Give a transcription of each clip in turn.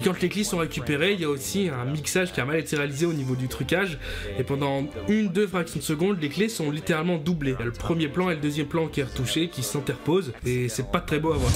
quand les clés sont récupérées, il y a aussi un mixage qui a mal été réalisé au niveau du trucage. Et pendant 1-2 fractions de seconde, les clés sont littéralement doublées. Il y a le premier plan et le deuxième plan qui est retouché, qui s'interposent. Et c'est pas très beau à voir.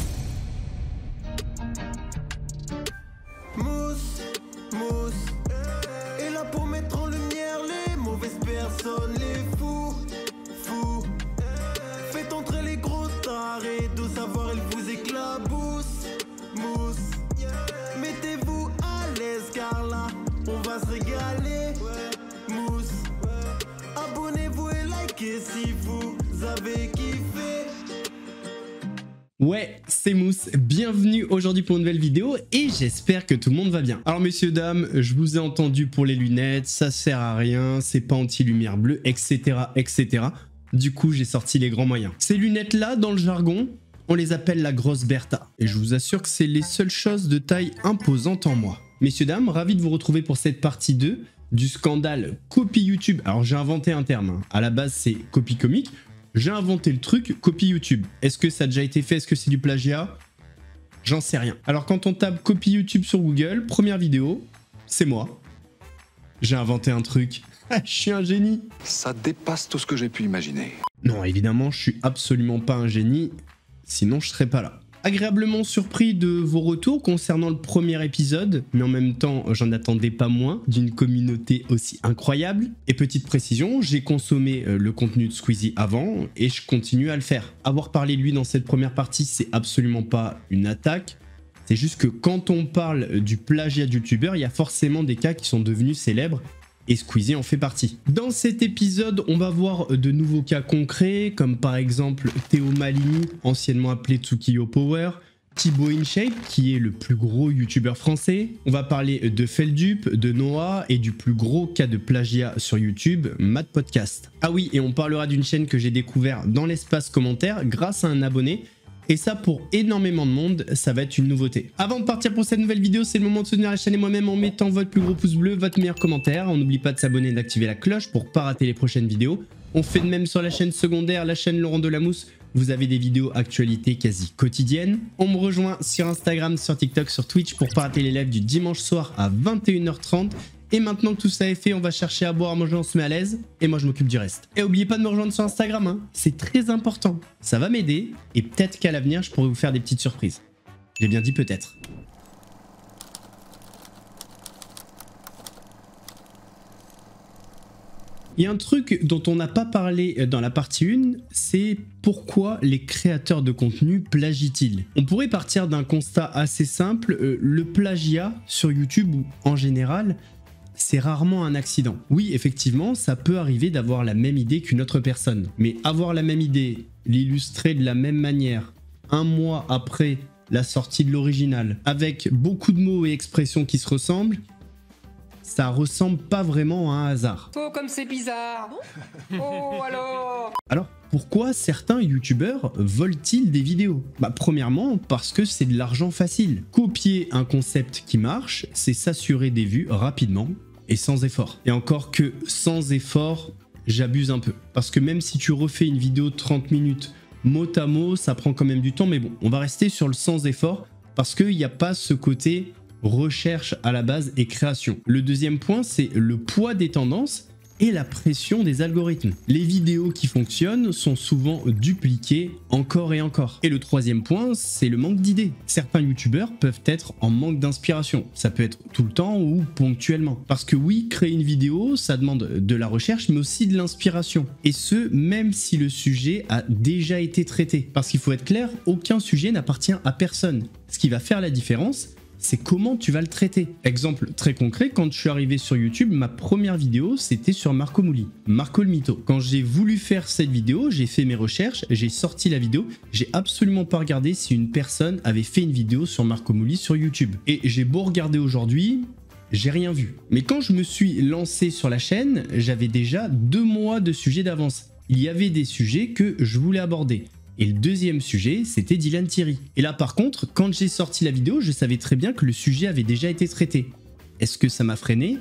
Si vous avez kiffé. Ouais, c'est Mousse, bienvenue aujourd'hui pour une nouvelle vidéo et j'espère que tout le monde va bien. Alors messieurs, dames, je vous ai entendu pour les lunettes, ça sert à rien, c'est pas anti-lumière bleue, etc. etc. Du coup, j'ai sorti les grands moyens. Ces lunettes-là, dans le jargon, on les appelle la grosse Bertha. Et je vous assure que c'est les seules choses de taille imposante en moi. Messieurs, dames, ravi de vous retrouver pour cette partie 2 du scandale copie YouTube. Alors j'ai inventé un terme, hein. À la base c'est copie comique, j'ai inventé le truc copie YouTube. Est-ce que ça a déjà été fait? Est-ce que c'est du plagiat? J'en sais rien. Alors quand on tape copie YouTube sur Google, première vidéo, c'est moi. J'ai inventé un truc. Je suis un génie. Ça dépasse tout ce que j'ai pu imaginer. Non, évidemment, je suis absolument pas un génie, sinon je serais pas là. Agréablement surpris de vos retours concernant le premier épisode, mais en même temps, j'en attendais pas moins d'une communauté aussi incroyable. Et petite précision, j'ai consommé le contenu de Squeezie avant et je continue à le faire. Avoir parlé de lui dans cette première partie, c'est absolument pas une attaque. C'est juste que quand on parle du plagiat de youtubeur, il y a forcément des cas qui sont devenus célèbres. Et Squeezie en fait partie. Dans cet épisode, on va voir de nouveaux cas concrets, comme par exemple Théo Malini, anciennement appelé Tsukiyo Power, Thibaut InShape, qui est le plus gros youtubeur français. On va parler de Feldup, de Noah et du plus gros cas de plagiat sur YouTube, Mad Podcast. Ah oui, et on parlera d'une chaîne que j'ai découvert dans l'espace commentaire grâce à un abonné. Et ça, pour énormément de monde, ça va être une nouveauté. Avant de partir pour cette nouvelle vidéo, c'est le moment de soutenir la chaîne et moi-même en mettant votre plus gros pouce bleu, votre meilleur commentaire. On n'oublie pas de s'abonner et d'activer la cloche pour pas rater les prochaines vidéos. On fait de même sur la chaîne secondaire, la chaîne Laurent Delamousse. Vous avez des vidéos actualités quasi quotidiennes. On me rejoint sur Instagram, sur TikTok, sur Twitch pour pas rater les lives du dimanche soir à 21h30. Et maintenant que tout ça est fait, on va chercher à boire, à manger, on se met à l'aise. Et moi, je m'occupe du reste. Et n'oubliez pas de me rejoindre sur Instagram, hein. C'est très important. Ça va m'aider. Et peut-être qu'à l'avenir, je pourrai vous faire des petites surprises. J'ai bien dit peut-être. Il y a un truc dont on n'a pas parlé dans la partie 1, c'est pourquoi les créateurs de contenu plagient-ils? On pourrait partir d'un constat assez simple. Le plagiat sur YouTube, ou en général, c'est rarement un accident. Oui, effectivement, ça peut arriver d'avoir la même idée qu'une autre personne. Mais avoir la même idée, l'illustrer de la même manière, un mois après la sortie de l'original, avec beaucoup de mots et expressions qui se ressemblent, ça ressemble pas vraiment à un hasard. Oh, comme c'est bizarre. Oh, Alors, pourquoi certains youtubeurs volent-ils des vidéos? Premièrement, parce que c'est de l'argent facile. Copier un concept qui marche, c'est s'assurer des vues rapidement et sans effort. Et encore que sans effort, j'abuse un peu. Parce que même si tu refais une vidéo de 30 minutes, mot à mot, ça prend quand même du temps. Mais bon, on va rester sur le sans effort parce qu'il n'y a pas ce côté recherche à la base et création. Le deuxième point, c'est le poids des tendances et la pression des algorithmes. Les vidéos qui fonctionnent sont souvent dupliquées encore et encore. Et le troisième point, c'est le manque d'idées. Certains youtubeurs peuvent être en manque d'inspiration. Ça peut être tout le temps ou ponctuellement. Parce que oui, créer une vidéo, ça demande de la recherche, mais aussi de l'inspiration. Et ce, même si le sujet a déjà été traité. Parce qu'il faut être clair, aucun sujet n'appartient à personne. Ce qui va faire la différence, c'est comment tu vas le traiter. Exemple très concret, quand je suis arrivé sur YouTube, ma première vidéo, c'était sur Marco Mouli, Marco le Mytho. Quand j'ai voulu faire cette vidéo, j'ai fait mes recherches, j'ai sorti la vidéo, j'ai absolument pas regardé si une personne avait fait une vidéo sur Marco Mouli sur YouTube. Et j'ai beau regarder aujourd'hui, j'ai rien vu. Mais quand je me suis lancé sur la chaîne, j'avais déjà 2 mois de sujets d'avance. Il y avait des sujets que je voulais aborder. Et le deuxième sujet, c'était Dylan Thierry. Et là par contre, quand j'ai sorti la vidéo, je savais très bien que le sujet avait déjà été traité. Est-ce que ça m'a freiné?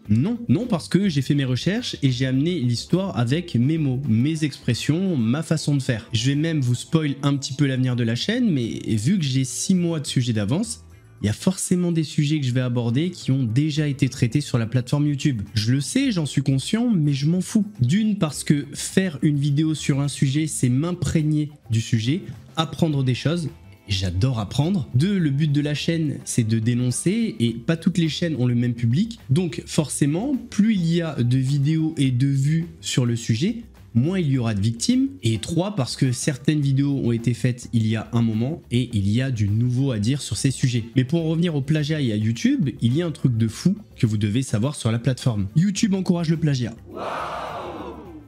Non. Non, parce que j'ai fait mes recherches et j'ai amené l'histoire avec mes mots, mes expressions, ma façon de faire. Je vais même vous spoil un petit peu l'avenir de la chaîne, mais vu que j'ai 6 mois de sujet d'avance, il y a forcément des sujets que je vais aborder qui ont déjà été traités sur la plateforme YouTube. Je le sais, j'en suis conscient, mais je m'en fous. D'une, parce que faire une vidéo sur un sujet, c'est m'imprégner du sujet, apprendre des choses. J'adore apprendre. 2, le but de la chaîne, c'est de dénoncer et pas toutes les chaînes ont le même public. Donc forcément, plus il y a de vidéos et de vues sur le sujet, moins il y aura de victimes. Et 3, parce que certaines vidéos ont été faites il y a un moment et il y a du nouveau à dire sur ces sujets. Mais pour en revenir au plagiat et à YouTube, il y a un truc de fou que vous devez savoir sur la plateforme. YouTube encourage le plagiat.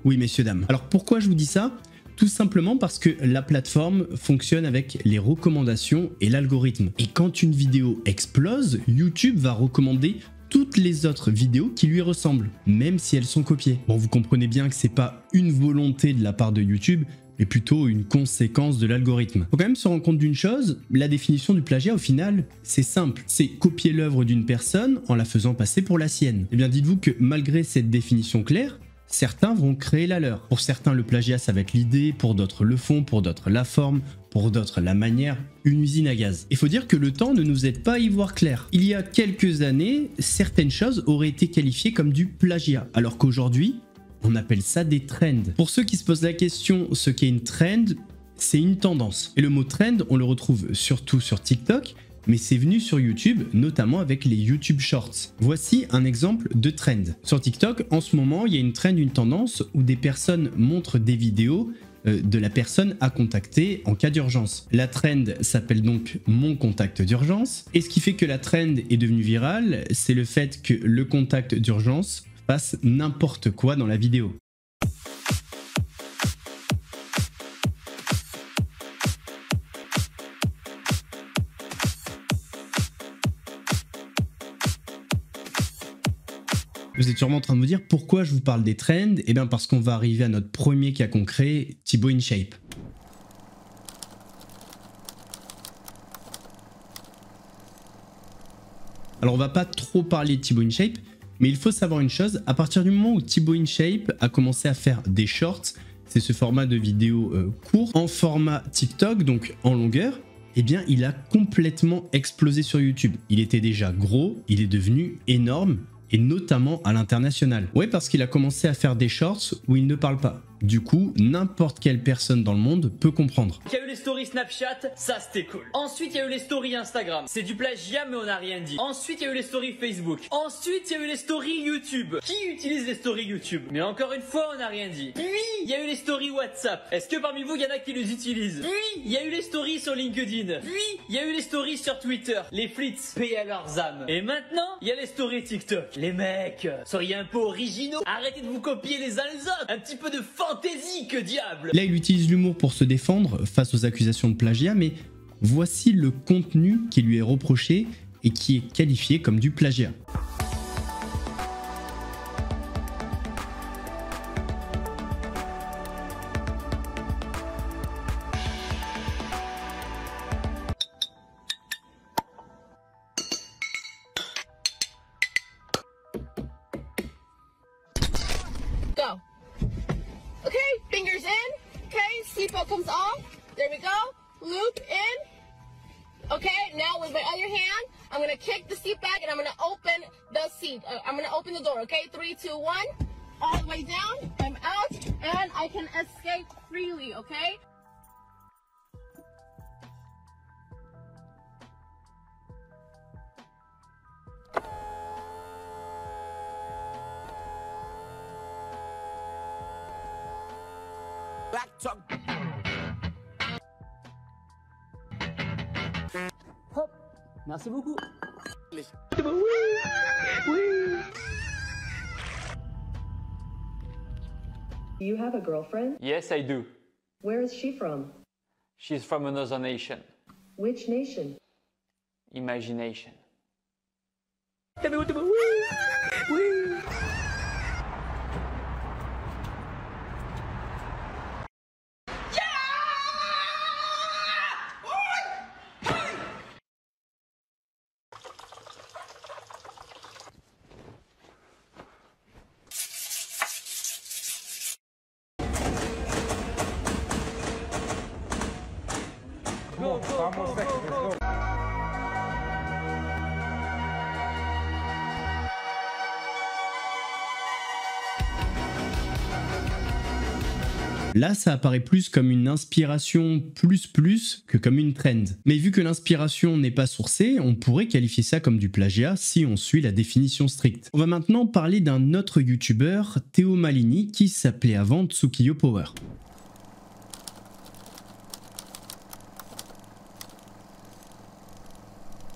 Oui, messieurs, dames. Alors pourquoi je vous dis ça ? Tout simplement parce que la plateforme fonctionne avec les recommandations et l'algorithme. Et quand une vidéo explose, YouTube va recommander toutes les autres vidéos qui lui ressemblent, même si elles sont copiées. Bon, vous comprenez bien que c'est pas une volonté de la part de YouTube, mais plutôt une conséquence de l'algorithme. Faut quand même se rendre compte d'une chose, la définition du plagiat au final, c'est simple. C'est copier l'œuvre d'une personne en la faisant passer pour la sienne. Eh bien dites-vous que malgré cette définition claire, certains vont créer la leur. Pour certains, le plagiat, ça va être l'idée, pour d'autres le fond, pour d'autres la forme, pour d'autres la manière, une usine à gaz. Il faut dire que le temps ne nous aide pas à y voir clair. Il y a quelques années, certaines choses auraient été qualifiées comme du plagiat, alors qu'aujourd'hui, on appelle ça des trends. Pour ceux qui se posent la question, ce qu'est une trend, c'est une tendance. Et le mot trend, on le retrouve surtout sur TikTok, mais c'est venu sur YouTube, notamment avec les YouTube Shorts. Voici un exemple de trend. Sur TikTok, en ce moment, il y a une trend, une tendance où des personnes montrent des vidéos de la personne à contacter en cas d'urgence. La trend s'appelle donc Mon contact d'urgence. Et ce qui fait que la trend est devenue virale, c'est le fait que le contact d'urgence fasse n'importe quoi dans la vidéo. Vous êtes sûrement en train de vous dire pourquoi je vous parle des trends. Eh bien parce qu'on va arriver à notre premier cas concret, Thibaut InShape. Alors on va pas trop parler de Thibaut InShape, mais il faut savoir une chose, à partir du moment où Thibaut InShape a commencé à faire des shorts, c'est ce format de vidéo court, en format TikTok, donc en longueur, eh bien il a complètement explosé sur YouTube. Il était déjà gros, il est devenu énorme, et notamment à l'international. Ouais, parce qu'il a commencé à faire des shorts où il ne parle pas. Du coup, n'importe quelle personne dans le monde peut comprendre. Il y a eu les stories Snapchat, ça c'était cool. Ensuite, il y a eu les stories Instagram. C'est du plagiat, mais on n'a rien dit. Ensuite, il y a eu les stories Facebook. Ensuite, il y a eu les stories YouTube. Qui utilise les stories YouTube? Mais encore une fois, on n'a rien dit. Puis, il y a eu les stories WhatsApp. Est-ce que parmi vous, il y en a qui les utilisent? Puis, il y a eu les stories sur LinkedIn. Puis, il y a eu les stories sur Twitter. Les flits, paix à leurs âmes. Et maintenant, il y a les stories TikTok. Les mecs, soyez un peu originaux. Arrêtez de vous copier les uns les autres. Un petit peu de fantaisie, que diable! Là, il utilise l'humour pour se défendre face aux accusations de plagiat, mais voici le contenu qui lui est reproché et qui est qualifié comme du plagiat. Go. Okay, fingers in. Okay, seatbelt comes off. There we go. Loop in. Okay, now with my other hand, I'm gonna kick the seat back and I'm gonna open the seat. I'm gonna open the door. Okay, 3, 2, 1. All the way down. I'm out, and I can escape freely. Okay. Hop, merci beaucoup. You have a girlfriend? Yes, I do. Where is she from? She's from another nation. Which nation? Imagination. Là, ça apparaît plus comme une inspiration plus que comme une trend. Mais vu que l'inspiration n'est pas sourcée, on pourrait qualifier ça comme du plagiat si on suit la définition stricte. On va maintenant parler d'un autre youtubeur, Théo Malini, qui s'appelait avant Tsukiyo Power.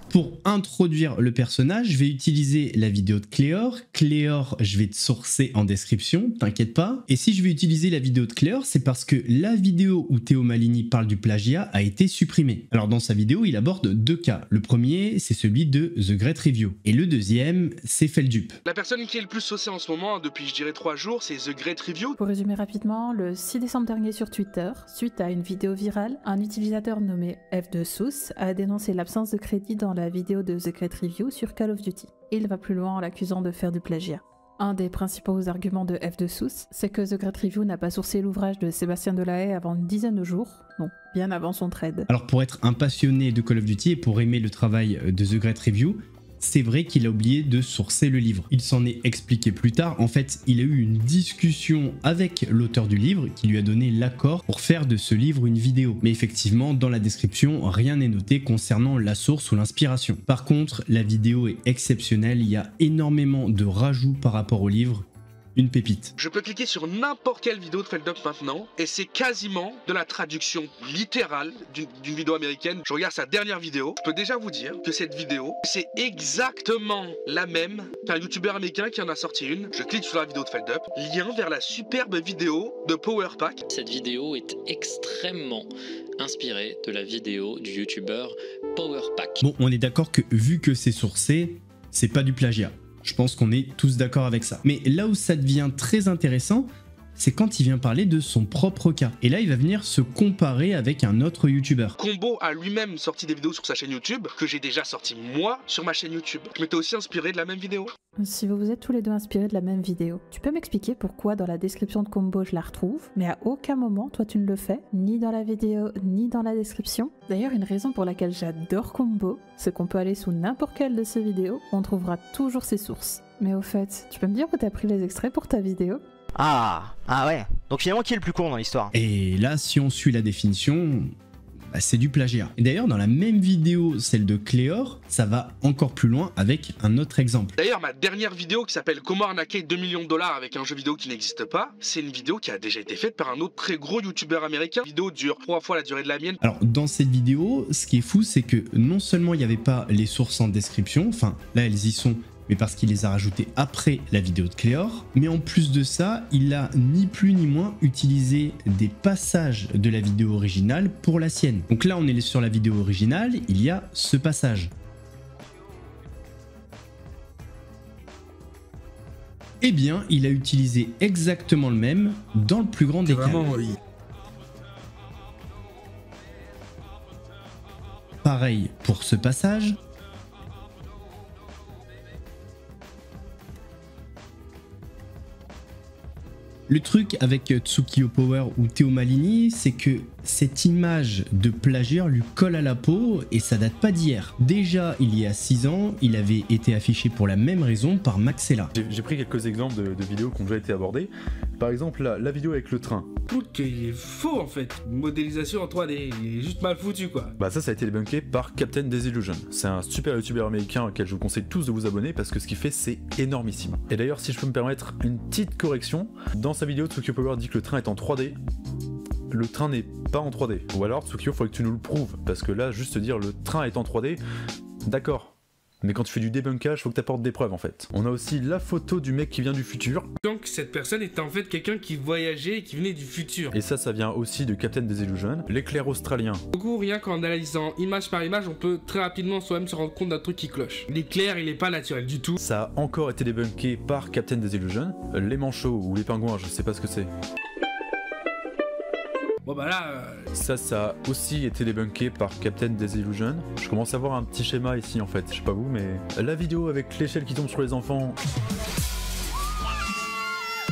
Pour introduire le personnage, je vais utiliser la vidéo de Cléor. Cléor, je vais te sourcer en description, t'inquiète pas. Et si je vais utiliser la vidéo de Cléor, c'est parce que la vidéo où Théo Malini parle du plagiat a été supprimée. Alors dans sa vidéo, il aborde deux cas. Le premier, c'est celui de The Great Review. Et le deuxième, c'est Feldup. La personne qui est le plus saucée en ce moment, depuis je dirais 3 jours, c'est The Great Review. Pour résumer rapidement, le 6 décembre dernier sur Twitter, suite à une vidéo virale, un utilisateur nommé F2Sous a dénoncé l'absence de crédit dans la vidéo de The Great Review sur Call of Duty. Il va plus loin en l'accusant de faire du plagiat. Un des principaux arguments de F2Sous, c'est que The Great Review n'a pas sourcé l'ouvrage de Sébastien Delahaye avant une dizaine de jours, non, bien avant son trade. Alors pour être un passionné de Call of Duty et pour aimer le travail de The Great Review, c'est vrai qu'il a oublié de sourcer le livre. Il s'en est expliqué plus tard. En fait, il a eu une discussion avec l'auteur du livre qui lui a donné l'accord pour faire de ce livre une vidéo. Mais effectivement, dans la description, rien n'est noté concernant la source ou l'inspiration. Par contre, la vidéo est exceptionnelle. Il y a énormément de rajouts par rapport au livre. Une pépite. Je peux cliquer sur n'importe quelle vidéo de Feldup maintenant et c'est quasiment de la traduction littérale d'une vidéo américaine. Je regarde sa dernière vidéo. Je peux déjà vous dire que cette vidéo, c'est exactement la même qu'un youtubeur américain qui en a sorti une. Je clique sur la vidéo de Feldup. Lien vers la superbe vidéo de Powerpack. Cette vidéo est extrêmement inspirée de la vidéo du youtubeur Powerpack. Bon, on est d'accord que vu que c'est sourcé, c'est pas du plagiat. Je pense qu'on est tous d'accord avec ça. Mais là où ça devient très intéressant, c'est quand il vient parler de son propre cas. Et là, il va venir se comparer avec un autre youtubeur. Combo a lui-même sorti des vidéos sur sa chaîne YouTube, que j'ai déjà sorti moi sur ma chaîne YouTube. Je m'étais aussi inspiré de la même vidéo. Si vous vous êtes tous les deux inspirés de la même vidéo, tu peux m'expliquer pourquoi dans la description de Combo je la retrouve, mais à aucun moment toi tu ne le fais, ni dans la vidéo, ni dans la description. D'ailleurs, une raison pour laquelle j'adore Combo, c'est qu'on peut aller sous n'importe quelle de ces vidéos, on trouvera toujours ses sources. Mais au fait, tu peux me dire où t'as pris les extraits pour ta vidéo ? Ah ouais, donc finalement qui est le plus con dans l'histoire? Et là, si on suit la définition, bah, c'est du plagiat. Et d'ailleurs, dans la même vidéo, celle de Cléor, ça va encore plus loin avec un autre exemple. D'ailleurs, ma dernière vidéo qui s'appelle Comment arnaquer 2 millions de dollars avec un jeu vidéo qui n'existe pas, c'est une vidéo qui a déjà été faite par un autre très gros youtubeur américain. La vidéo dure 3 fois la durée de la mienne. Alors, dans cette vidéo, ce qui est fou, c'est que non seulement il n'y avait pas les sources en description, enfin, là, elles y sont, mais parce qu'il les a rajoutées après la vidéo de Cléor. Mais en plus de ça, il a ni plus ni moins utilisé des passages de la vidéo originale pour la sienne. Donc là, on est sur la vidéo originale, il y a ce passage. Eh bien, il a utilisé exactement le même dans le plus grand des cas. Pareil pour ce passage. Le truc avec Tsukiyo Power ou Théo Malini, c'est que cette image de plagiat lui colle à la peau et ça date pas d'hier. Déjà, il y a 6 ans, il avait été affiché pour la même raison par Maxella. J'ai pris quelques exemples de vidéos qui ont déjà été abordées. Par exemple, la vidéo avec le train. Il est faux en fait. Modélisation en 3D, il est juste mal foutu quoi. Bah ça a été débunké par Captain Desillusion. C'est un super youtubeur américain auquel je vous conseille tous de vous abonner parce que ce qu'il fait c'est énormissime. Et d'ailleurs, si je peux me permettre une petite correction, dans sa vidéo, Tsukiyo Power dit que le train est en 3D. Le train n'est pas en 3D. Ou alors, Tsukiyo, il faudrait que tu nous le prouves. Parce que là, juste dire le train est en 3D, d'accord. Mais quand tu fais du débunkage, faut que tu apportes des preuves en fait. On a aussi la photo du mec qui vient du futur. Donc cette personne était en fait quelqu'un qui voyageait et qui venait du futur. Et ça vient aussi de Captain Desillusion, l'éclair australien. Du coup, rien qu'en analysant image par image, on peut très rapidement soi-même se rendre compte d'un truc qui cloche. L'éclair, il est pas naturel du tout. Ça a encore été débunké par Captain Desillusion. Les manchots ou les pingouins, je sais pas ce que c'est. Bon bah là... Ça a aussi été débunké par Captain Desillusion. Je commence à voir un petit schéma ici en fait, je sais pas vous mais... La vidéo avec l'échelle qui tombe sur les enfants...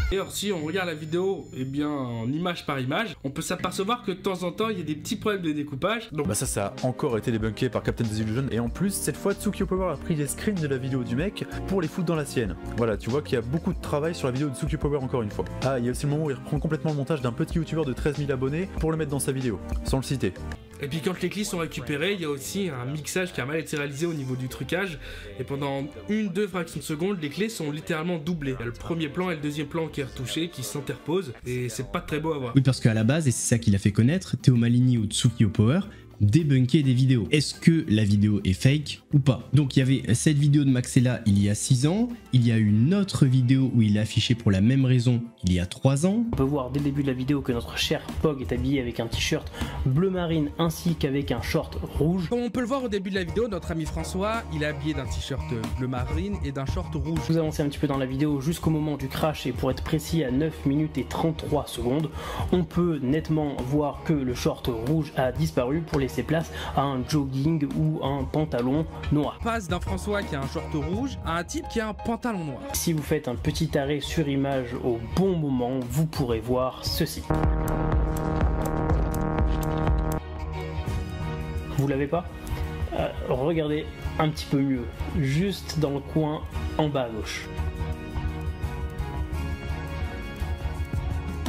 D'ailleurs, si on regarde la vidéo en image par image, on peut s'apercevoir que de temps en temps il y a des petits problèmes de découpage. Donc ça a encore été débunké par Captain Desillusion, et en plus cette fois Tsukio Power a pris les screens de la vidéo du mec pour les foutre dans la sienne. Voilà, tu vois qu'il y a beaucoup de travail sur la vidéo de Tsukio Power encore une fois. Ah, il y a aussi le moment où il reprend complètement le montage d'un petit youtubeur de 13 000 abonnés pour le mettre dans sa vidéo, sans le citer. Et puis quand les clips sont récupérés, il y a aussi un mixage qui a mal été réalisé au niveau du trucage, et pendant 1-2 fractions de seconde, les clés sont littéralement doublées. Il y a le premier plan et le deuxième plan qui est retouché, qui s'interposent, et c'est pas très beau à voir. Oui, parce qu'à la base, et c'est ça qui l'a fait connaître, Théo Malini ou Tsukio Power débunker des vidéos. Est-ce que la vidéo est fake ou pas? Donc il y avait cette vidéo de Maxella il y a 6 ans, il y a une autre vidéo où il est affiché pour la même raison il y a 3 ans. On peut voir dès le début de la vidéo que notre cher Pog est habillé avec un t-shirt bleu marine ainsi qu'avec un short rouge. Comme on peut le voir au début de la vidéo, notre ami François, il est habillé d'un t-shirt bleu marine et d'un short rouge. Vous avancez un petit peu dans la vidéo jusqu'au moment du crash, et pour être précis à 9 minutes et 33 secondes, on peut nettement voir que le short rouge a disparu pour laisser place à un jogging ou un pantalon noir. Passe d'un François qui a un short rouge à un type qui a un pantalon noir. Si vous faites un petit arrêt sur image au bon moment, vous pourrez voir ceci. Vous l'avez pas? Regardez un petit peu mieux, juste dans le coin en bas à gauche.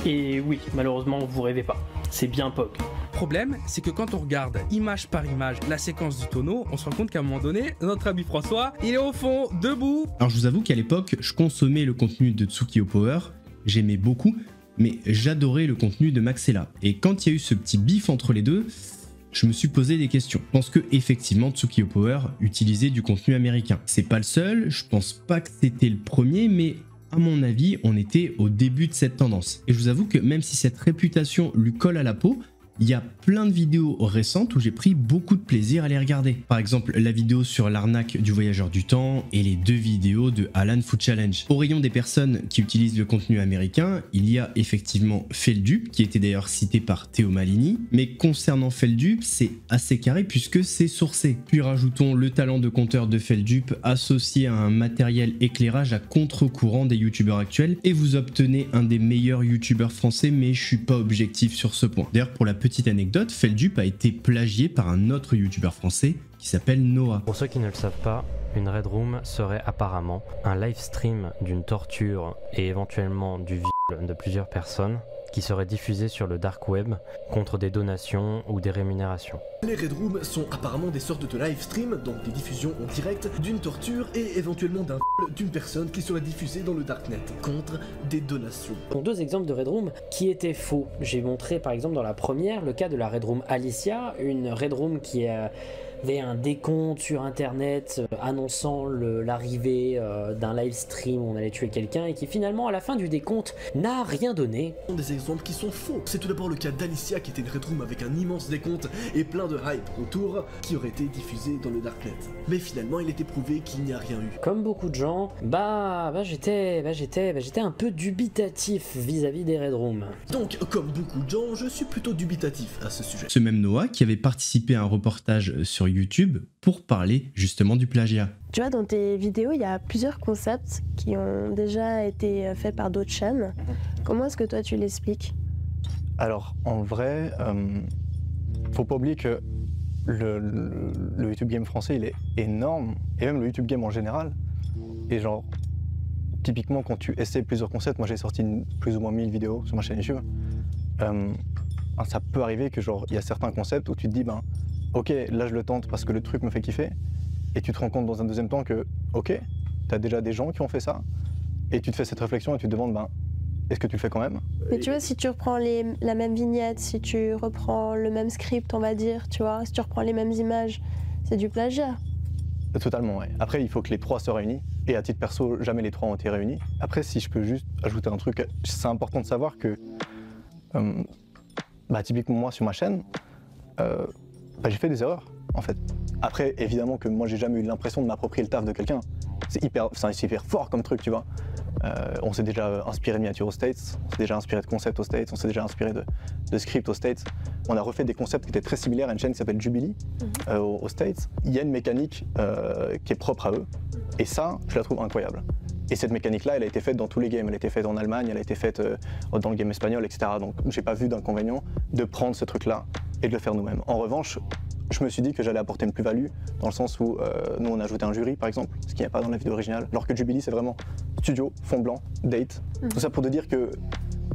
Et oui, malheureusement, vous rêvez pas, c'est bien Pog. Le problème, c'est que quand on regarde image par image la séquence du tonneau, on se rend compte qu'à un moment donné, notre ami François, il est au fond, debout. Alors je vous avoue qu'à l'époque, je consommais le contenu de Tsukio Power, j'aimais beaucoup, mais j'adorais le contenu de Maxella. Et quand il y a eu ce petit bif entre les deux, je me suis posé des questions. Je pense que effectivement Tsukio Power utilisait du contenu américain. C'est pas le seul, je pense pas que c'était le premier, mais à mon avis, on était au début de cette tendance. Et je vous avoue que même si cette réputation lui colle à la peau, il y a plein de vidéos récentes où j'ai pris beaucoup de plaisir à les regarder. Par exemple, la vidéo sur l'arnaque du voyageur du temps et les 2 vidéos de Alan Food Challenge. Au rayon des personnes qui utilisent le contenu américain, il y a effectivement Feldup, qui était d'ailleurs cité par Théo Malini. Mais concernant Feldup, c'est assez carré puisque c'est sourcé. Puis rajoutons le talent de compteur de Feldup associé à un matériel éclairage à contre-courant des youtubeurs actuels, et vous obtenez un des meilleurs youtubeurs français, mais je suis pas objectif sur ce point. D'ailleurs, pour la petite anecdote, Feldup a été plagié par un autre youtubeur français qui s'appelle Noah. Pour ceux qui ne le savent pas, une Red Room serait apparemment un live stream d'une torture et éventuellement du viol de plusieurs personnes qui serait diffusé sur le dark web contre des donations ou des rémunérations. Les Red Rooms sont apparemment des sortes de live stream, donc des diffusions en direct d'une torture et éventuellement d'un viol d'une personne qui serait diffusée dans le darknet contre des donations. Pour 2 exemples de Red Room qui étaient faux. J'ai montré par exemple dans la première le cas de la Red Room Alicia, une Red Room qui avait un décompte sur internet annonçant l'arrivée d'un live stream où on allait tuer quelqu'un et qui finalement à la fin du décompte n'a rien donné. Des exemples qui sont faux. C'est tout d'abord le cas d'Alicia qui était une Red Room avec un immense décompte et plein de hype autour qui aurait été diffusé dans le darknet. Mais finalement il était prouvé qu'il n'y a rien eu. Comme beaucoup de gens, j'étais un peu dubitatif vis-à-vis des Red Rooms. Donc comme beaucoup de gens, je suis plutôt dubitatif à ce sujet. Ce même Noah qui avait participé à un reportage sur YouTube pour parler justement du plagiat. Tu vois, dans tes vidéos, il y a plusieurs concepts qui ont déjà été faits par d'autres chaînes. Comment est-ce que toi tu l'expliques? Alors, en vrai, faut pas oublier que le YouTube Game français, il est énorme, et même le YouTube Game en général. Et genre, typiquement, quand tu essaies plusieurs concepts, moi j'ai sorti plus ou moins 1000 vidéos sur ma chaîne YouTube, ça peut arriver que genre, il y a certains concepts où tu te dis, ok, là je le tente parce que le truc me fait kiffer, et tu te rends compte dans un deuxième temps que, ok, t'as déjà des gens qui ont fait ça, et tu te fais cette réflexion et tu te demandes, est-ce que tu le fais quand même? Mais tu vois, si tu reprends la même vignette, si tu reprends le même script, on va dire, tu vois, si tu reprends les mêmes images, c'est du plagiat. Totalement, ouais. Après, il faut que les 3 se réunissent, et à titre perso, jamais les 3 ont été réunis. Après, si je peux juste ajouter un truc, c'est important de savoir que, typiquement moi sur ma chaîne, j'ai fait des erreurs, en fait. Après, évidemment que moi j'ai jamais eu l'impression de m'approprier le taf de quelqu'un. C'est hyper fort comme truc, tu vois. On s'est déjà inspiré de miniatures aux States, on s'est déjà inspiré de concepts aux States, on s'est déjà inspiré de scripts aux States. On a refait des concepts qui étaient très similaires à une chaîne qui s'appelle Jubilee aux States. Il y a une mécanique qui est propre à eux, et ça, je la trouve incroyable. Et cette mécanique-là, elle a été faite dans tous les games. Elle a été faite en Allemagne, elle a été faite dans le game espagnol, etc. Donc j'ai pas vu d'inconvénient de prendre ce truc-là et de le faire nous-mêmes. En revanche, je me suis dit que j'allais apporter une plus-value, dans le sens où nous on a ajouté un jury par exemple, ce qu'il n'y a pas dans la vidéo originale, alors que Jubilee c'est vraiment studio, fond blanc, date. Tout ça pour te dire que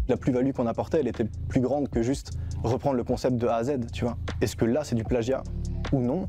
la plus-value qu'on apportait, elle était plus grande que juste reprendre le concept de A à Z, tu vois. Est-ce que là c'est du plagiat ou non?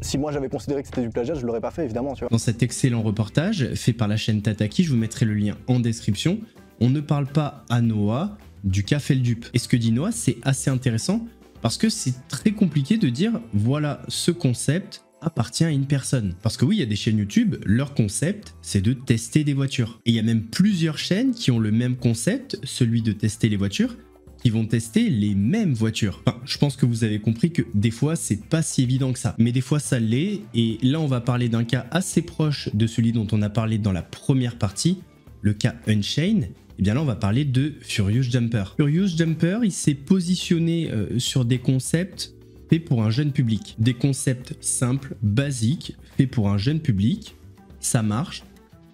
Si moi j'avais considéré que c'était du plagiat, je l'aurais pas fait évidemment, tu vois. Dans cet excellent reportage fait par la chaîne Tataki, je vous mettrai le lien en description, on ne parle pas à Noah du cas Feldup. Et ce que dit Noah, c'est assez intéressant parce que c'est très compliqué de dire voilà, ce concept appartient à une personne. Parce que oui, il y a des chaînes YouTube, leur concept, c'est de tester des voitures. Et il y a même plusieurs chaînes qui ont le même concept, celui de tester les voitures, qui vont tester les mêmes voitures. Enfin, je pense que vous avez compris que des fois, c'est pas si évident que ça. Mais des fois, ça l'est. Et là, on va parler d'un cas assez proche de celui dont on a parlé dans la première partie, le cas Unchained. Et bien là, on va parler de Furious Jumper. Furious Jumper, il s'est positionné sur des concepts faits pour un jeune public. Des concepts simples, basiques, faits pour un jeune public. Ça marche,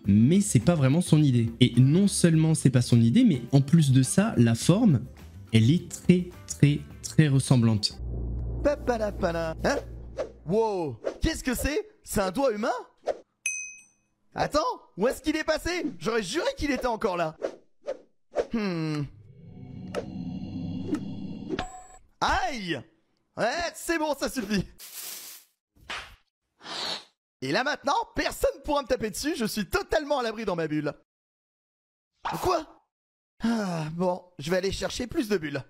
mais c'est pas vraiment son idée. Et non seulement c'est pas son idée, mais en plus de ça, la forme, elle est très ressemblante. Papalapala, hein? Wow, qu'est-ce que c'est? C'est un doigt humain? Attends, où est-ce qu'il est passé? J'aurais juré qu'il était encore là. Aïe! Ouais, c'est bon, ça suffit. Et là maintenant, personne pourra me taper dessus, je suis totalement à l'abri dans ma bulle. Quoi? Ah, bon, je vais aller chercher plus de bulles.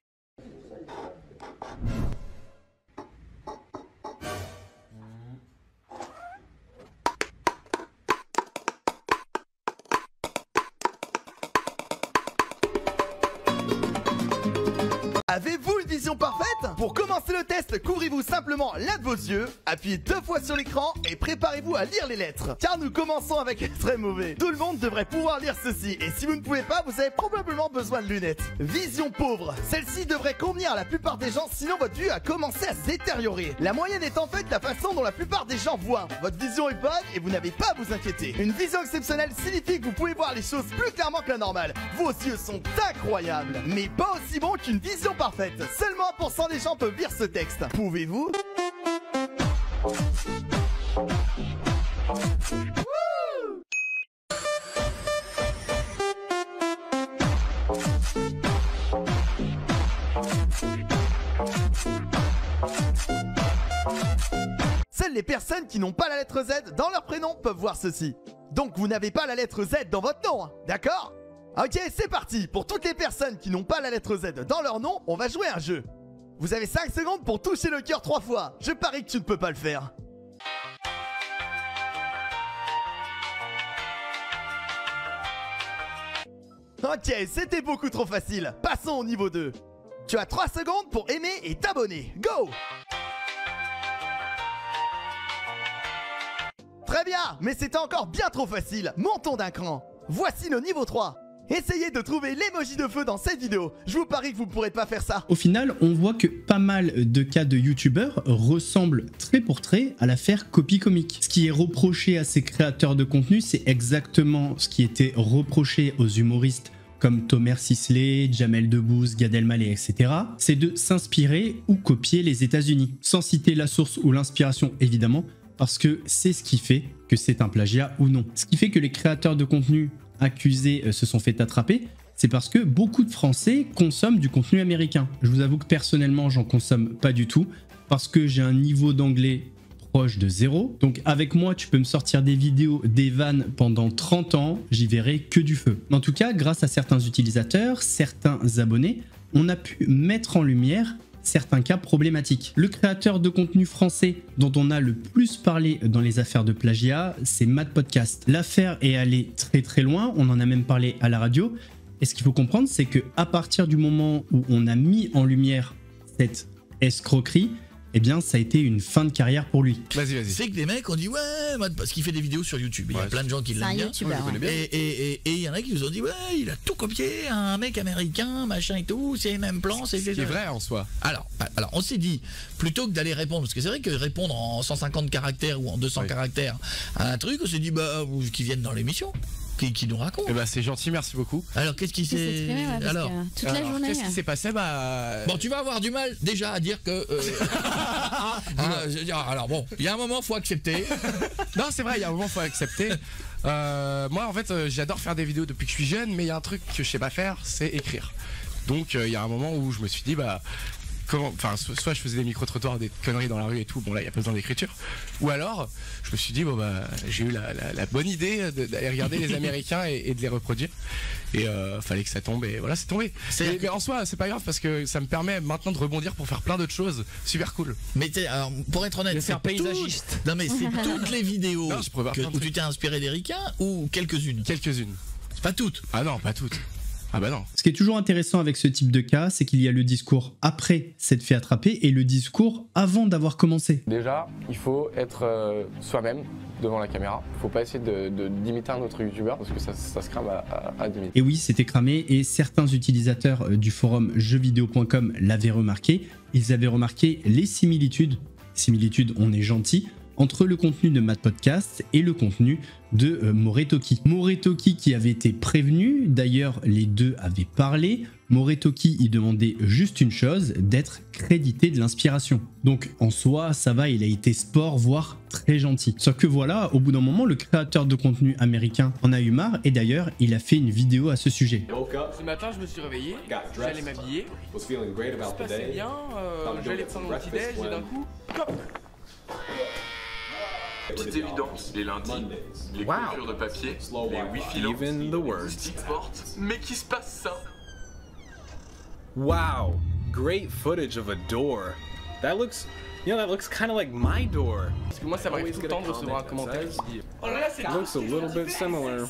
Avez-vous une vision parfaite? Pour commencer le test, couvrez-vous simplement l'un de vos yeux, appuyez 2 fois sur l'écran et préparez-vous à lire les lettres. Car nous commençons avec un très mauvais. Tout le monde devrait pouvoir lire ceci, et si vous ne pouvez pas, vous avez probablement besoin de lunettes. Vision pauvre. Celle-ci devrait convenir à la plupart des gens, sinon votre vue a commencé à se détériorer. La moyenne est en fait la façon dont la plupart des gens voient. Votre vision est bonne et vous n'avez pas à vous inquiéter. Une vision exceptionnelle signifie que vous pouvez voir les choses plus clairement que la normale. Vos yeux sont incroyables, mais pas aussi bons qu'une vision parfaite. Seulement 1% des gens peuvent lire ce texte. Pouvez-vous? Seules les personnes qui n'ont pas la lettre Z dans leur prénom peuvent voir ceci. Donc vous n'avez pas la lettre Z dans votre nom, hein, d'accord? Ok, c'est parti. Pour toutes les personnes qui n'ont pas la lettre Z dans leur nom, on va jouer un jeu. Vous avez 5 secondes pour toucher le cœur 3 fois. Je parie que tu ne peux pas le faire. Ok, c'était beaucoup trop facile. Passons au niveau 2. Tu as 3 secondes pour aimer et t'abonner. Go! Très bien, mais c'était encore bien trop facile. Montons d'un cran. Voici le niveau 3. Essayez de trouver l'emoji de feu dans cette vidéo. Je vous parie que vous ne pourrez pas faire ça. Au final, on voit que pas mal de cas de youtubeurs ressemblent trait pour trait à l'affaire Copy Comic. Ce qui est reproché à ces créateurs de contenu, c'est exactement ce qui était reproché aux humoristes comme Thomas Sisley, Jamel Debbouze, Gad Elmaleh, etc. C'est de s'inspirer ou copier les États-Unis. Sans citer la source ou l'inspiration, évidemment, parce que c'est ce qui fait que c'est un plagiat ou non. Ce qui fait que les créateurs de contenu accusés se sont fait attraper, c'est parce que beaucoup de Français consomment du contenu américain. Je vous avoue que personnellement, j'en consomme pas du tout, parce que j'ai un niveau d'anglais proche de 0. Donc avec moi, tu peux me sortir des vidéos, des vannes pendant 30 ans, j'y verrai que du feu. En tout cas, grâce à certains utilisateurs, certains abonnés, on a pu mettre en lumière certains cas problématiques. Le créateur de contenu français dont on a le plus parlé dans les affaires de plagiat, c'est Mad Podcast. L'affaire est allée très loin, on en a même parlé à la radio. Et ce qu'il faut comprendre, c'est que à partir du moment où on a mis en lumière cette escroquerie, eh bien ça a été une fin de carrière pour lui. Vas-y. C'est que des mecs ont dit ouais, parce qu'il fait des vidéos sur YouTube. Il y a plein de gens qui l'aiment bien. Et il y en a qui nous ont dit ouais, il a tout copié, un mec américain, machin et tout, c'est les mêmes plans. C'est vrai en soi. Alors on s'est dit, plutôt que d'aller répondre, parce que c'est vrai que répondre en 150 caractères ou en 200 caractères à un truc, on s'est dit bah qu'ils viennent dans l'émission. Qui nous raconte. Eh ben c'est gentil, merci beaucoup. Alors qu'est-ce qui s'est alors toute la journée. Qu'est-ce qui s'est passé? Bon, tu vas avoir du mal déjà à dire que alors bon, il y a un moment faut accepter. Non, c'est vrai, il y a un moment faut accepter. Moi en fait j'adore faire des vidéos depuis que je suis jeune, mais il y a un truc que je sais pas faire, c'est écrire. Donc il y a un moment où je me suis dit bah soit je faisais des micro-trottoirs, des conneries dans la rue et tout, bon là il y a pas besoin d'écriture, ou alors je me suis dit bon bah j'ai eu la bonne idée d'aller regarder les Américains et de les reproduire, et fallait que ça tombe, et voilà, c'est tombé. Mais en soi c'est pas grave parce que ça me permet maintenant de rebondir pour faire plein d'autres choses super cool. Mais alors, pour être honnête, c'est paysagiste. Non mais c'est toutes les vidéos où tu t'es inspiré des ricains ou quelques-unes? Quelques-unes. C'est pas toutes? Ah non, pas toutes. Ah bah non. Ce qui est toujours intéressant avec ce type de cas, c'est qu'il y a le discours après s'être fait attraper et le discours avant d'avoir commencé. Déjà, il faut être soi-même devant la caméra. Il faut pas essayer d'imiter un autre youtubeur parce que ça se crame à 10 000. Et oui, c'était cramé, et certains utilisateurs du forum jeuxvideo.com l'avaient remarqué. Ils avaient remarqué les similitudes, on est gentil, entre le contenu de Matt Podcast et le contenu de Moretoki. Moretoki qui avait été prévenu, d'ailleurs les deux avaient parlé. Moretoki il demandait juste une chose, d'être crédité de l'inspiration. Donc en soi ça va, il a été sport, voire très gentil. Sauf que voilà, au bout d'un moment le créateur de contenu américain en a eu marre, et d'ailleurs il a fait une vidéo à ce sujet. Ce matin je me suis réveillé, j'allais m'habiller, ça se passait bien, j'allais prendre mon petit déj et d'un coup, hop. Petite évidence, les lundis, les coupures de papier, les wifi les stick portes, mais qu'il se passe ça. Wow, great footage of a door. That looks kind of like my door. Parce que moi ça m'arrive tout le temps de recevoir un commentaire qui dit oh là là c'est looks a little bit similar.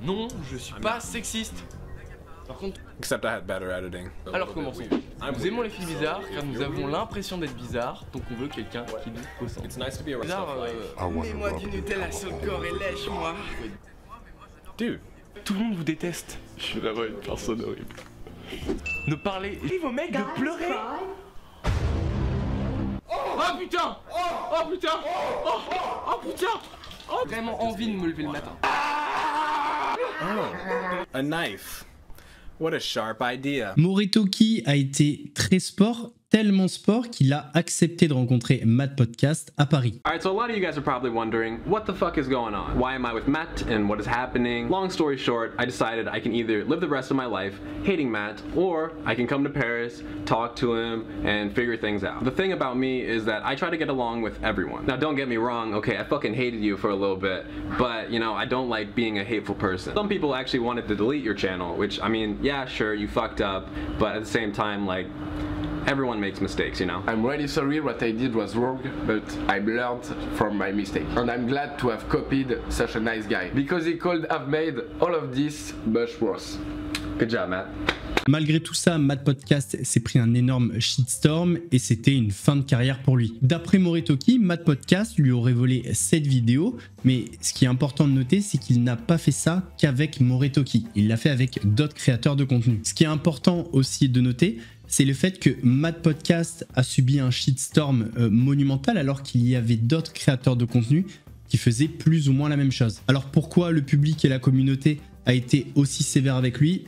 Non, je suis pas sexiste. Par contre, except I had better editing. Alors commençons. Nous aimons les filles bizarres car nous avons l'impression d'être bizarres, donc on veut quelqu'un qui nous ressemble. Bizarre, mets-moi du Nutella sur le corps et lèche-moi. Dude, tout le monde vous déteste. Je suis vraiment une personne horrible. Ne parlez, vos mecs, de pleurer. Oh putain! Oh putain! Oh putain! Oh, vraiment envie de me lever le matin. Oh, a knife. What a sharp idea. Moretoki a été très sport, tellement sport qu'il a accepté de rencontrer Matt Podcast à Paris. Alright, so a lot of you guys are probably wondering, what the fuck is going on? Why am I with Matt and what is happening? Long story short, I decided I can either live the rest of my life hating Matt, or I can come to Paris, talk to him, and figure things out. The thing about me is that I try to get along with everyone. Now don't get me wrong, okay, I fucking hated you for a little bit, but you know, I don't like being a hateful person. Some people actually wanted to delete your channel, which, I mean, yeah, sure, you fucked up, but at the same time, like, everyone makes mistakes, you know? I'm really sorry, what I did was wrong, but I learned from my mistake. And I'm glad to have copied such a nice guy, because he could have made all of this much worse. Good job, Matt. Malgré tout ça, Matt Podcast s'est pris un énorme shitstorm et c'était une fin de carrière pour lui. D'après Moretoki, Matt Podcast lui aurait volé cette vidéo, mais ce qui est important de noter, c'est qu'il n'a pas fait ça qu'avec Moretoki. Il l'a fait avec d'autres créateurs de contenu. Ce qui est important aussi de noter, c'est le fait que Matt Podcast a subi un shitstorm monumental alors qu'il y avait d'autres créateurs de contenu qui faisaient plus ou moins la même chose. Alors pourquoi le public et la communauté a été aussi sévère avec lui ?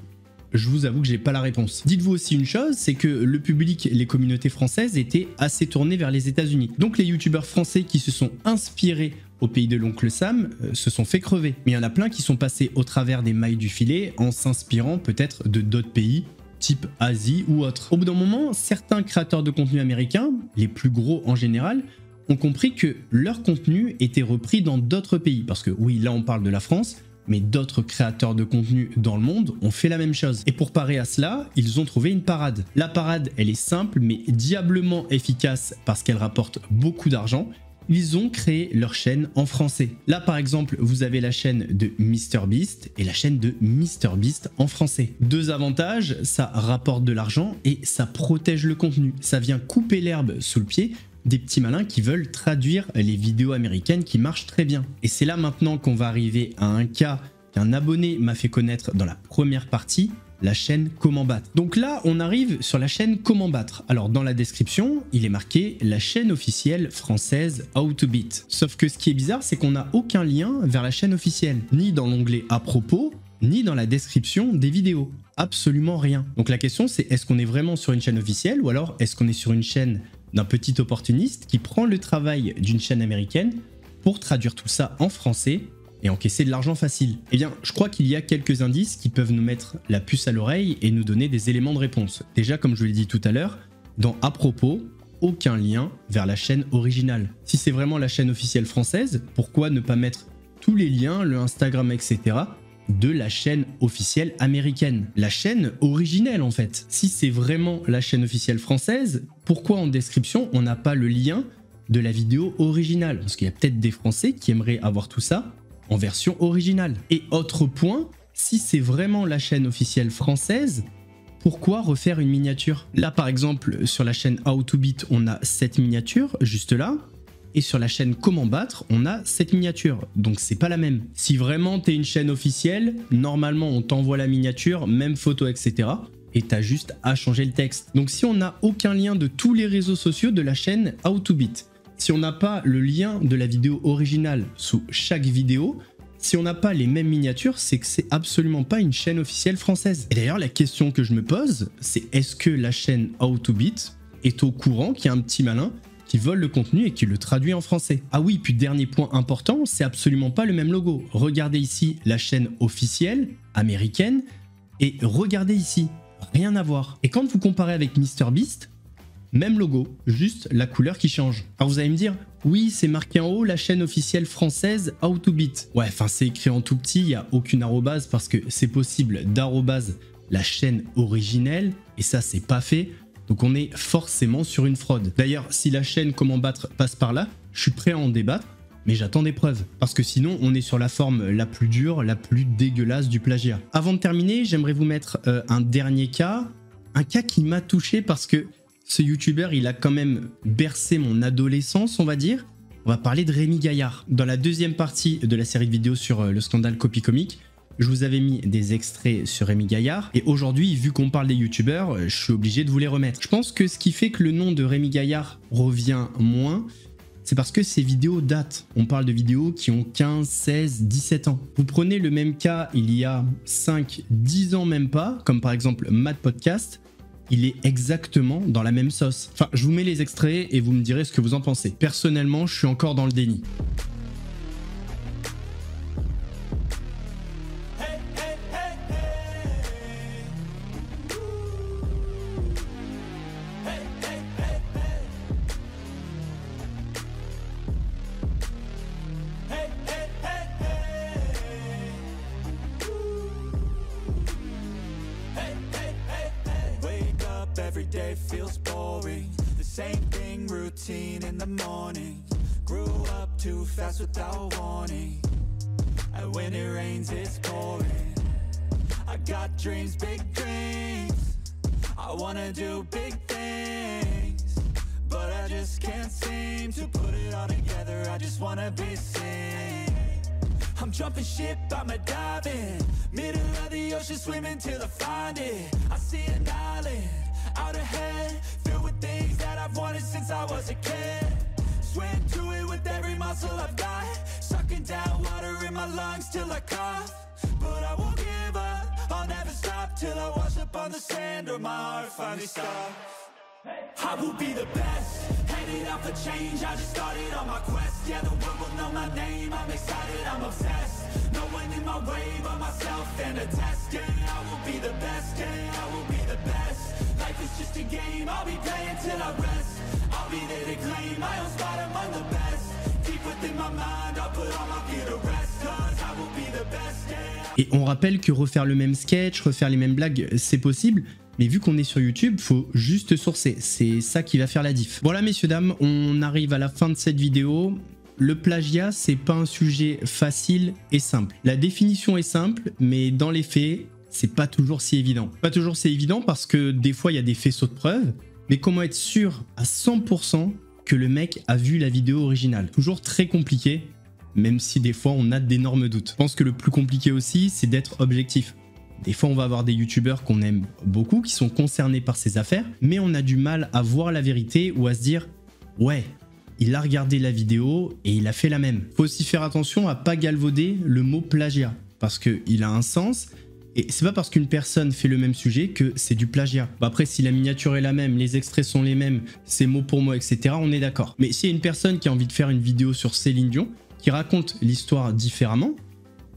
Je vous avoue que j'ai pas la réponse. Dites-vous aussi une chose, c'est que le public et les communautés françaises étaient assez tournés vers les États-Unis. Donc les youtubeurs français qui se sont inspirés au pays de l'oncle Sam se sont fait crever. Mais il y en a plein qui sont passés au travers des mailles du filet en s'inspirant peut-être de d'autres pays, type Asie ou autre. Au bout d'un moment, certains créateurs de contenu américains, les plus gros en général, ont compris que leur contenu était repris dans d'autres pays. Parce que oui, là on parle de la France, mais d'autres créateurs de contenu dans le monde ont fait la même chose. Et pour parer à cela, ils ont trouvé une parade. La parade, elle est simple, mais diablement efficace parce qu'elle rapporte beaucoup d'argent. Ils ont créé leur chaîne en français. Là, par exemple, vous avez la chaîne de MrBeast et la chaîne de MrBeast en français. Deux avantages, ça rapporte de l'argent et ça protège le contenu. Ça vient couper l'herbe sous le pied des petits malins qui veulent traduire les vidéos américaines qui marchent très bien. Et c'est là maintenant qu'on va arriver à un cas qu'un abonné m'a fait connaître dans la première partie, la chaîne Comment Battre. Donc là, on arrive sur la chaîne Comment Battre. Alors dans la description, il est marqué la chaîne officielle française How to Beat. Sauf que ce qui est bizarre, c'est qu'on n'a aucun lien vers la chaîne officielle, ni dans l'onglet à propos, ni dans la description des vidéos. Absolument rien. Donc la question c'est, est-ce qu'on est vraiment sur une chaîne officielle ou alors est-ce qu'on est sur une chaîne d'un petit opportuniste qui prend le travail d'une chaîne américaine pour traduire tout ça en français et encaisser de l'argent facile? Eh bien, je crois qu'il y a quelques indices qui peuvent nous mettre la puce à l'oreille et nous donner des éléments de réponse. Déjà, comme je vous l'ai dit tout à l'heure, dans à propos, aucun lien vers la chaîne originale. Si c'est vraiment la chaîne officielle française, pourquoi ne pas mettre tous les liens, le Instagram, etc. de la chaîne officielle américaine? La chaîne originelle en fait. Si c'est vraiment la chaîne officielle française, pourquoi en description on n'a pas le lien de la vidéo originale? Parce qu'il y a peut-être des Français qui aimeraient avoir tout ça en version originale. Et autre point, si c'est vraiment la chaîne officielle française, pourquoi refaire une miniature? Là par exemple sur la chaîne How to Beat on a cette miniature juste là, et sur la chaîne Comment Battre on a cette miniature, donc c'est pas la même. Si vraiment t'es une chaîne officielle, normalement on t'envoie la miniature, même photo etc. et t'as juste à changer le texte. Donc si on n'a aucun lien de tous les réseaux sociaux de la chaîne How to Beat, si on n'a pas le lien de la vidéo originale sous chaque vidéo, si on n'a pas les mêmes miniatures, c'est que c'est absolument pas une chaîne officielle française. Et d'ailleurs, la question que je me pose, c'est est-ce que la chaîne How to Beat est au courant qu'il y a un petit malin qui vole le contenu et qui le traduit en français? Ah oui, puis dernier point important, c'est absolument pas le même logo. Regardez ici la chaîne officielle américaine et regardez ici, rien à voir. Et quand vous comparez avec MrBeast, même logo, juste la couleur qui change. Alors vous allez me dire, oui c'est marqué en haut la chaîne officielle française How to Beat. Ouais, enfin c'est écrit en tout petit, il n'y a aucune arrobase parce que c'est possible d'arrobase la chaîne originelle et ça c'est pas fait. Donc on est forcément sur une fraude. D'ailleurs, si la chaîne Comment Battre passe par là, je suis prêt à en débattre, mais j'attends des preuves. Parce que sinon, on est sur la forme la plus dure, la plus dégueulasse du plagiat. Avant de terminer, j'aimerais vous mettre un dernier cas. Un cas qui m'a touché parce que ce youtubeur, il a quand même bercé mon adolescence, on va dire. On va parler de Rémi Gaillard. Dans la deuxième partie de la série de vidéos sur le scandale Copy Comic, je vous avais mis des extraits sur Rémi Gaillard et aujourd'hui, vu qu'on parle des youtubeurs, je suis obligé de vous les remettre. Je pense que ce qui fait que le nom de Rémi Gaillard revient moins, c'est parce que ces vidéos datent. On parle de vidéos qui ont 15, 16, 17 ans. Vous prenez le même cas il y a 5, 10 ans même pas, comme par exemple Mad Podcast, il est exactement dans la même sauce. Enfin, je vous mets les extraits et vous me direz ce que vous en pensez. Personnellement, je suis encore dans le déni. Every day feels boring. The same thing, routine in the morning. Grew up too fast without warning. And when it rains, it's pouring. I got dreams, big dreams. I wanna do big things, but I just can't seem to put it all together. I just wanna be seen. I'm jumping ship, I'm a diving. Middle of the ocean, swimming till I find it. I see an island out ahead, filled with things that I've wanted since I was a kid. Swim to it with every muscle I've got, sucking down water in my lungs till I cough. But I won't give up, I'll never stop till I wash up on the sand or my heart finally stops. I will be the best, headed out for change, I just started on my quest. Yeah, the world will know my name, I'm excited, I'm obsessed. No one in my way but myself and a test. Yeah, I will be the best, yeah, I will be the best. Life is just a game, I'll be playing till I rest. I'll be there to claim my own spot among the best. Deep within my mind, I'll put all my fear to rest. Cause I will be the best, yeah. Et on rappelle que refaire le même sketch, refaire les mêmes blagues, c'est possible. Mais vu qu'on est sur YouTube, faut juste sourcer. C'est ça qui va faire la diff. Voilà messieurs, dames, on arrive à la fin de cette vidéo. Le plagiat, c'est pas un sujet facile et simple. La définition est simple, mais dans les faits, c'est pas toujours si évident. Pas toujours si évident parce que des fois, il y a des faisceaux de preuves. Mais comment être sûr à 100% que le mec a vu la vidéo originale. Toujours très compliqué, même si des fois on a d'énormes doutes. Je pense que le plus compliqué aussi, c'est d'être objectif. Des fois, on va avoir des youtubeurs qu'on aime beaucoup, qui sont concernés par ces affaires, mais on a du mal à voir la vérité ou à se dire « Ouais, il a regardé la vidéo et il a fait la même ». Faut aussi faire attention à pas galvauder le mot plagiat, parce qu'il a un sens, et c'est pas parce qu'une personne fait le même sujet que c'est du plagiat. Après, si la miniature est la même, les extraits sont les mêmes, c'est mot pour mot, etc., on est d'accord. Mais s'il y a une personne qui a envie de faire une vidéo sur Céline Dion, qui raconte l'histoire différemment,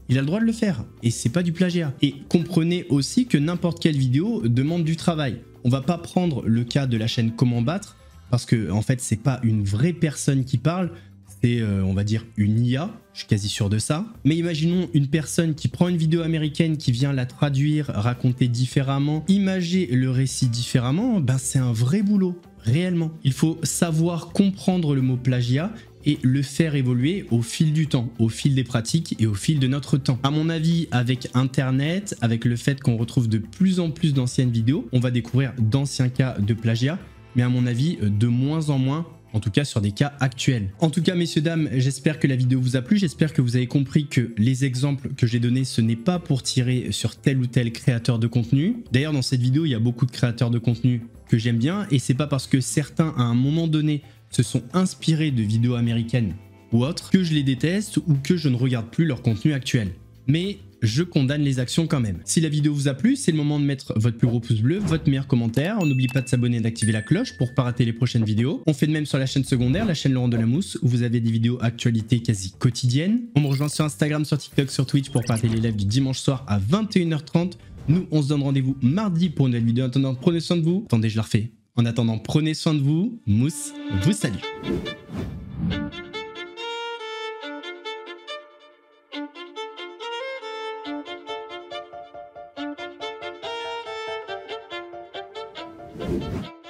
il a le droit de le faire, et c'est pas du plagiat. Et comprenez aussi que n'importe quelle vidéo demande du travail. On va pas prendre le cas de la chaîne Comment Battre, parce que en fait c'est pas une vraie personne qui parle, c'est on va dire une IA, je suis quasi sûr de ça. Mais imaginons une personne qui prend une vidéo américaine, qui vient la traduire, raconter différemment, imager le récit différemment, ben c'est un vrai boulot, réellement. Il faut savoir comprendre le mot plagiat et le faire évoluer au fil du temps, au fil des pratiques et au fil de notre temps. À mon avis, avec Internet, avec le fait qu'on retrouve de plus en plus d'anciennes vidéos, on va découvrir d'anciens cas de plagiat, mais à mon avis, de moins en moins, en tout cas sur des cas actuels. En tout cas, messieurs, dames, j'espère que la vidéo vous a plu, j'espère que vous avez compris que les exemples que j'ai donnés, ce n'est pas pour tirer sur tel ou tel créateur de contenu. D'ailleurs, dans cette vidéo, il y a beaucoup de créateurs de contenu que j'aime bien, et c'est pas parce que certains, à un moment donné, se sont inspirés de vidéos américaines ou autres que je les déteste ou que je ne regarde plus leur contenu actuel. Mais je condamne les actions quand même. Si la vidéo vous a plu, c'est le moment de mettre votre plus gros pouce bleu, votre meilleur commentaire. N'oubliez pas de s'abonner et d'activer la cloche pour ne pas rater les prochaines vidéos. On fait de même sur la chaîne secondaire, la chaîne Laurent Delamousse, où vous avez des vidéos actualités quasi quotidiennes. On me rejoint sur Instagram, sur TikTok, sur Twitch pour pas rater les lives du dimanche soir à 21h30. Nous, on se donne rendez-vous mardi pour une nouvelle vidéo. En attendant, prenez soin de vous. Attendez, je la refais. En attendant, prenez soin de vous. Mousse vous salue. Thank you.